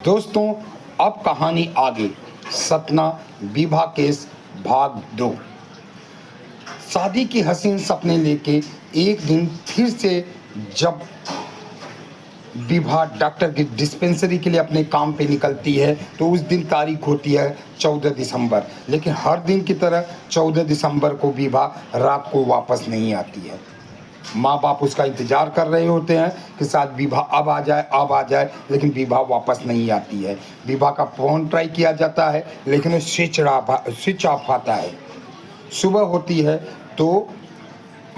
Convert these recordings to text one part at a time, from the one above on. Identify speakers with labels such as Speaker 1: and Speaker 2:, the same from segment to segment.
Speaker 1: दोस्तों, अब कहानी आगे। सतना विवाह केस भाग 2। शादी की हसीन सपने लेके एक दिन फिर से जब विवाह डॉक्टर की डिस्पेंसरी के लिए अपने काम पे निकलती है तो उस दिन तारीख होती है 14 दिसंबर। लेकिन हर दिन की तरह 14 दिसंबर को विवाह रात को वापस नहीं आती है। माँ बाप उसका इंतज़ार कर रहे होते हैं कि शायद विवाह अब आ जाए, लेकिन विवाह वापस नहीं आती है। विवाह का फ़ोन ट्राई किया जाता है लेकिन वो स्विच ऑफ आता है। सुबह होती है तो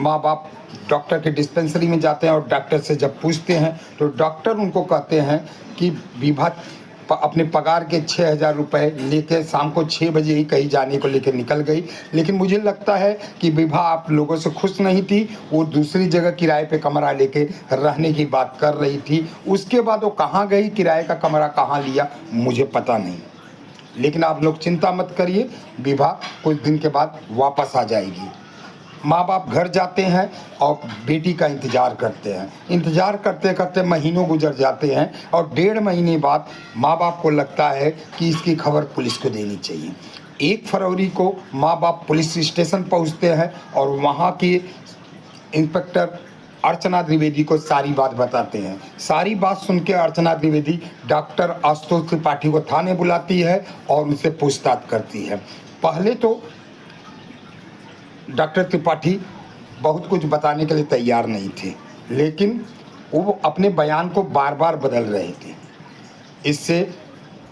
Speaker 1: माँ बाप डॉक्टर के डिस्पेंसरी में जाते हैं और डॉक्टर से जब पूछते हैं तो डॉक्टर उनको कहते हैं कि विवाह अपने पगार के 6,000 रुपये लेकर शाम को 6 बजे ही कहीं जाने को लेकर निकल गई। लेकिन मुझे लगता है कि विवाह आप लोगों से खुश नहीं थी, वो दूसरी जगह किराए पे कमरा लेके रहने की बात कर रही थी। उसके बाद वो कहाँ गई, किराए का कमरा कहाँ लिया, मुझे पता नहीं। लेकिन आप लोग चिंता मत करिए, विवाह कुछ दिन के बाद वापस आ जाएगी। माँ बाप घर जाते हैं और बेटी का इंतज़ार करते हैं। इंतज़ार करते करते महीनों गुजर जाते हैं और 1.5 महीने बाद माँ बाप को लगता है कि इसकी खबर पुलिस को देनी चाहिए। 1 फरवरी को माँ बाप पुलिस स्टेशन पहुंचते हैं और वहाँ की इंस्पेक्टर अर्चना द्विवेदी को सारी बात बताते हैं। सारी बात सुन के अर्चना द्विवेदी डॉक्टर आशुतोष त्रिपाठी को थाने बुलाती है और उनसे पूछताछ करती है। पहले तो डॉक्टर त्रिपाठी बहुत कुछ बताने के लिए तैयार नहीं थे, लेकिन वो अपने बयान को बार बार बदल रहे थे। इससे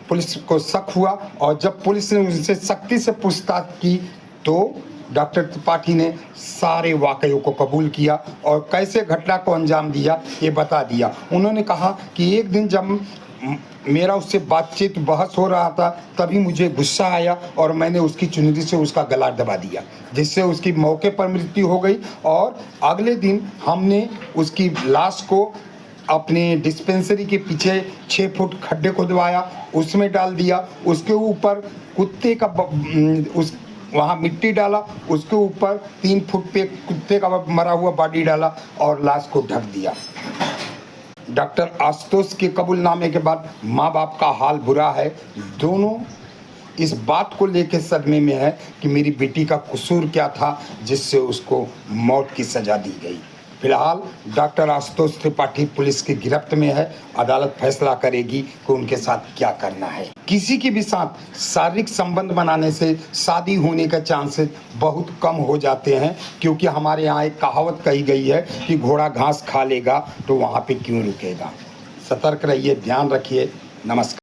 Speaker 1: पुलिस को शक हुआ और जब पुलिस ने उनसे सख्ती से पूछताछ की तो डॉक्टर त्रिपाठी ने सारे वाकयों को कबूल किया और कैसे घटना को अंजाम दिया ये बता दिया। उन्होंने कहा कि एक दिन जब मेरा उससे बातचीत बहस हो रहा था तभी मुझे गुस्सा आया और मैंने उसकी चुनरी से उसका गला दबा दिया, जिससे उसकी मौके पर मृत्यु हो गई। और अगले दिन हमने उसकी लाश को अपने डिस्पेंसरी के पीछे 6 फुट खड्डे खुदवाया, उसमें डाल दिया। उसके ऊपर कुत्ते का वहाँ मिट्टी डाला, उसके ऊपर 3 फुट पे कुत्ते का मरा हुआ बॉडी डाला और लाश को ढक दिया। डॉक्टर आशुतोष के कबूलनामे के बाद माँ बाप का हाल बुरा है। दोनों इस बात को लेकर सदमे में है कि मेरी बेटी का कसूर क्या था जिससे उसको मौत की सज़ा दी गई। फिलहाल डॉक्टर आशुतोष त्रिपाठी पुलिस की गिरफ्त में है। अदालत फैसला करेगी कि उनके साथ क्या करना है। किसी के भी साथ शारीरिक संबंध बनाने से शादी होने का चांसेस बहुत कम हो जाते हैं, क्योंकि हमारे यहाँ एक कहावत कही गई है कि घोड़ा घास खा लेगा तो वहाँ पे क्यों रुकेगा। सतर्क रहिए, ध्यान रखिए। नमस्कार।